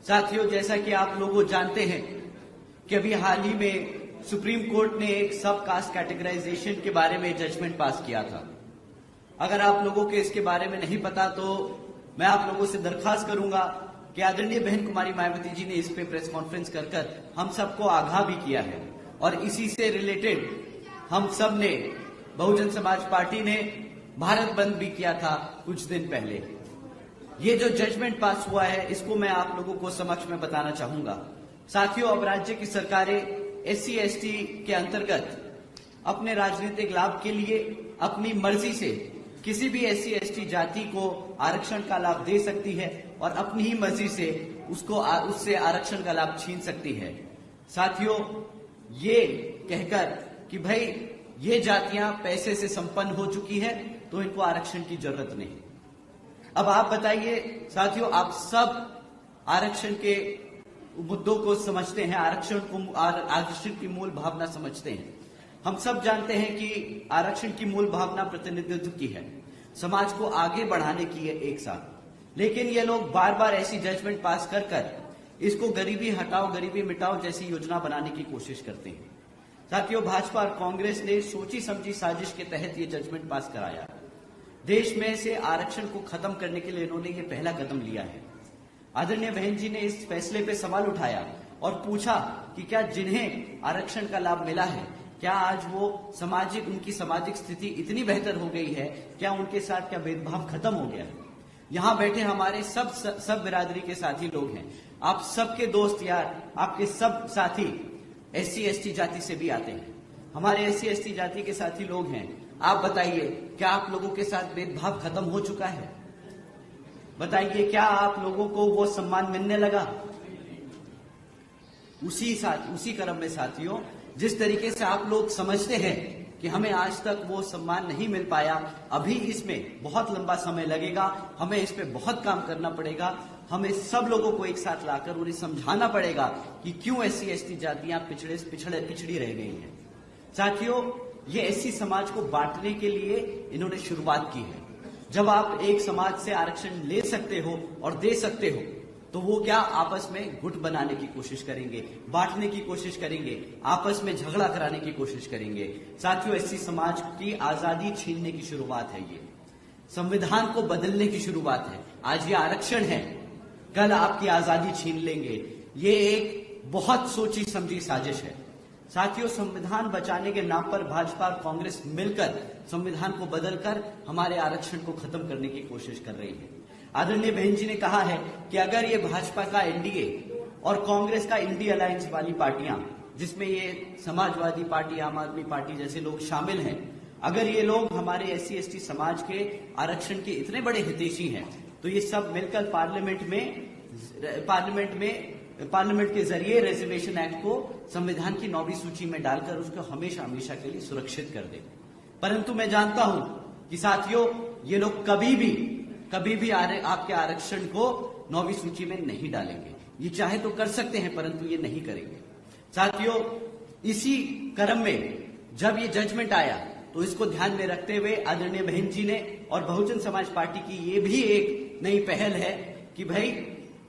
साथियों, जैसा कि आप लोग जानते हैं कि अभी हाल ही में सुप्रीम कोर्ट ने एक सब कास्ट कैटेगराइजेशन के बारे में जजमेंट पास किया था। अगर आप लोगों के इसके बारे में नहीं पता तो मैं आप लोगों से दरखास्त करूंगा कि आदरणीय बहन कुमारी मायावती जी ने इस पे प्रेस कॉन्फ्रेंस कर हम सबको आगाह भी किया है और इसी से रिलेटेड हम सब ने बहुजन समाज पार्टी ने भारत बंद भी किया था कुछ दिन पहले। ये जो जजमेंट पास हुआ है इसको मैं आप लोगों को समक्ष में बताना चाहूंगा। साथियों, अब राज्य की सरकारें SC/ST के अंतर्गत अपने राजनीतिक लाभ के लिए अपनी मर्जी से किसी भी SC/ST जाति को आरक्षण का लाभ दे सकती है और अपनी ही मर्जी से उससे आरक्षण का लाभ छीन सकती है। साथियों, ये कहकर कि भाई ये जातियां पैसे से संपन्न हो चुकी है तो इनको आरक्षण की जरूरत नहीं। अब आप बताइए साथियों, आप सब आरक्षण के मुद्दों को समझते हैं, आरक्षण की मूल भावना समझते हैं। हम सब जानते हैं कि आरक्षण की मूल भावना प्रतिनिधित्व की है, समाज को आगे बढ़ाने की है एक साथ। लेकिन ये लोग बार बार ऐसी जजमेंट पास कर इसको गरीबी हटाओ गरीबी मिटाओ जैसी योजना बनाने की कोशिश करते हैं। साथियों, भाजपा और कांग्रेस ने सोची समझी साजिश के तहत ये जजमेंट पास कराया। देश में से आरक्षण को खत्म करने के लिए इन्होंने ये पहला कदम लिया है। आदरणीय बहन जी ने इस फैसले पे सवाल उठाया और पूछा कि क्या जिन्हें आरक्षण का लाभ मिला है क्या आज वो उनकी सामाजिक स्थिति इतनी बेहतर हो गई है, क्या उनके साथ क्या भेदभाव खत्म हो गया है। यहाँ बैठे हमारे सब बिरादरी के साथी लोग हैं, आप सबके दोस्त यार, आपके सब साथी SC/ST जाति से भी आते हैं, हमारे SC/ST जाति के साथी लोग हैं। आप बताइए, क्या आप लोगों के साथ भेदभाव खत्म हो चुका है? बताइए, क्या आप लोगों को वो सम्मान मिलने लगा? उसी क्रम में साथियों, जिस तरीके से आप लोग समझते हैं कि हमें आज तक वो सम्मान नहीं मिल पाया, अभी इसमें बहुत लंबा समय लगेगा, हमें इस पे बहुत काम करना पड़ेगा। हमें सब लोगों को एक साथ लाकर उन्हें समझाना पड़ेगा कि क्यों SC/ST जातियां पिछड़ी रह गई हैं। साथियों, ये SC समाज को बांटने के लिए इन्होंने शुरुआत की है। जब आप एक समाज से आरक्षण ले सकते हो और दे सकते हो तो वो क्या आपस में गुट बनाने की कोशिश करेंगे, बांटने की कोशिश करेंगे, आपस में झगड़ा कराने की कोशिश करेंगे। साथियों, SC समाज की आजादी छीनने की शुरुआत है, ये संविधान को बदलने की शुरुआत है। आज ये आरक्षण है, कल आपकी आजादी छीन लेंगे। ये एक बहुत सोची समझी साजिश है। साथियों, संविधान बचाने के नाम पर भाजपा और कांग्रेस मिलकर संविधान को बदलकर हमारे आरक्षण को खत्म करने की कोशिश कर रही है। आदरणीय बहन जी ने कहा है कि अगर ये भाजपा का NDA और कांग्रेस का इंडी अलायंस वाली पार्टियां, जिसमें ये समाजवादी पार्टी, आम आदमी पार्टी जैसे लोग शामिल हैं, अगर ये लोग हमारे SC/ST समाज के आरक्षण के इतने बड़े हितैषी हैं तो ये सब मिलकर पार्लियामेंट के जरिए रिजर्वेशन एक्ट को संविधान की 9वीं सूची में डालकर उसको हमेशा हमेशा के लिए सुरक्षित कर दे। परंतु मैं जानता हूं कि साथियों, ये लोग कभी भी आपके आरक्षण को 9वीं सूची में नहीं डालेंगे। ये चाहे तो कर सकते हैं परंतु ये नहीं करेंगे। साथियों, इसी क्रम में जब ये जजमेंट आया तो इसको ध्यान में रखते हुए आदरणीय बहन जी ने और बहुजन समाज पार्टी की ये भी एक नई पहल है कि भाई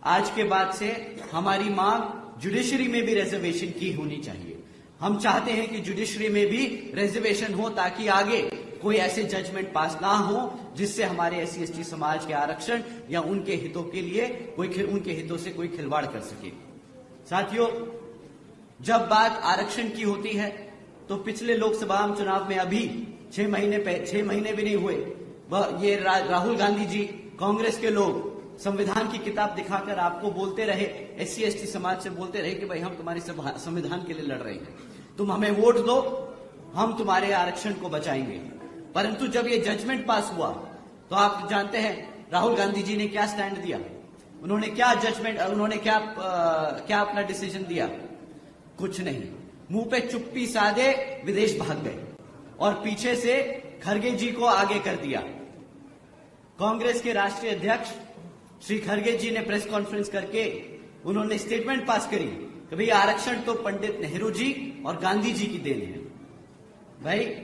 आज के बाद से हमारी मांग जुडिशरी में भी रिजर्वेशन की होनी चाहिए। हम चाहते हैं कि जुडिशरी में भी रिजर्वेशन हो ताकि आगे कोई ऐसे जजमेंट पास ना हो जिससे हमारे SC/ST समाज के आरक्षण या उनके हितों के लिए उनके हितों से कोई खिलवाड़ कर सके। साथियों, जब बात आरक्षण की होती है तो पिछले लोकसभा चुनाव में अभी 6 महीने भी नहीं हुए, ये राहुल गांधी जी, कांग्रेस के लोग संविधान की किताब दिखाकर आपको बोलते रहे, SC/ST समाज से बोलते रहे कि भाई हम तुम्हारे संविधान के लिए लड़ रहे हैं, तुम हमें वोट दो, हम तुम्हारे आरक्षण को बचाएंगे। परंतु जब ये जजमेंट पास हुआ तो आप जानते हैं राहुल गांधी जी ने क्या स्टैंड दिया, उन्होंने क्या अपना डिसीजन दिया? कुछ नहीं, मुंह पे चुप्पी साधे विदेश भाग गए और पीछे से खरगे जी को आगे कर दिया। कांग्रेस के राष्ट्रीय अध्यक्ष श्री खरगे जी ने प्रेस कॉन्फ्रेंस करके उन्होंने स्टेटमेंट पास करी कि भाई आरक्षण तो पंडित नेहरू जी और गांधी जी की देन है। भाई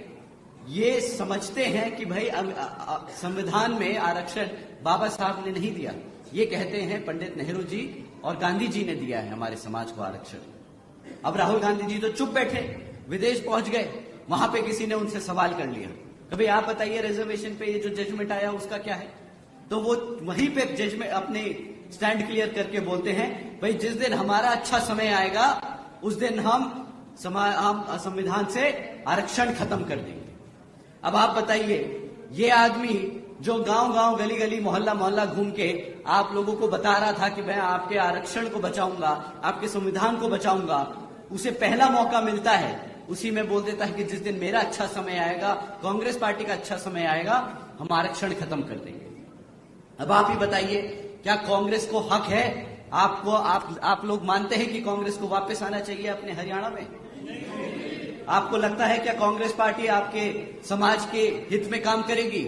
ये समझते हैं कि भाई संविधान में आरक्षण बाबा साहब ने नहीं दिया, ये कहते हैं पंडित नेहरू जी और गांधी जी ने दिया है हमारे समाज को आरक्षण। अब राहुल गांधी जी तो चुप बैठे, विदेश पहुंच गए, वहां पे किसी ने उनसे सवाल कर लिया, तो भाई आप बताइए रिजर्वेशन पे ये जो जजमेंट आया उसका क्या है? तो वो वहीं पे जजमेंट अपने स्टैंड क्लियर करके बोलते हैं, भाई जिस दिन हमारा अच्छा समय आएगा उस दिन हम संविधान से आरक्षण खत्म कर देंगे। अब आप बताइए, ये आदमी जो गांव गांव गली गली मोहल्ला मोहल्ला घूम के आप लोगों को बता रहा था कि मैं आपके आरक्षण को बचाऊंगा, आपके संविधान को बचाऊंगा, उसे पहला मौका मिलता है उसी में बोल देता है कि जिस दिन मेरा अच्छा समय आएगा, कांग्रेस पार्टी का अच्छा समय आएगा, हम आरक्षण खत्म कर देंगे। अब आप ही बताइए, क्या कांग्रेस को हक है? आप लोग मानते हैं कि कांग्रेस को वापस आना चाहिए अपने हरियाणा में? आपको लगता है क्या कांग्रेस पार्टी आपके समाज के हित में काम करेगी?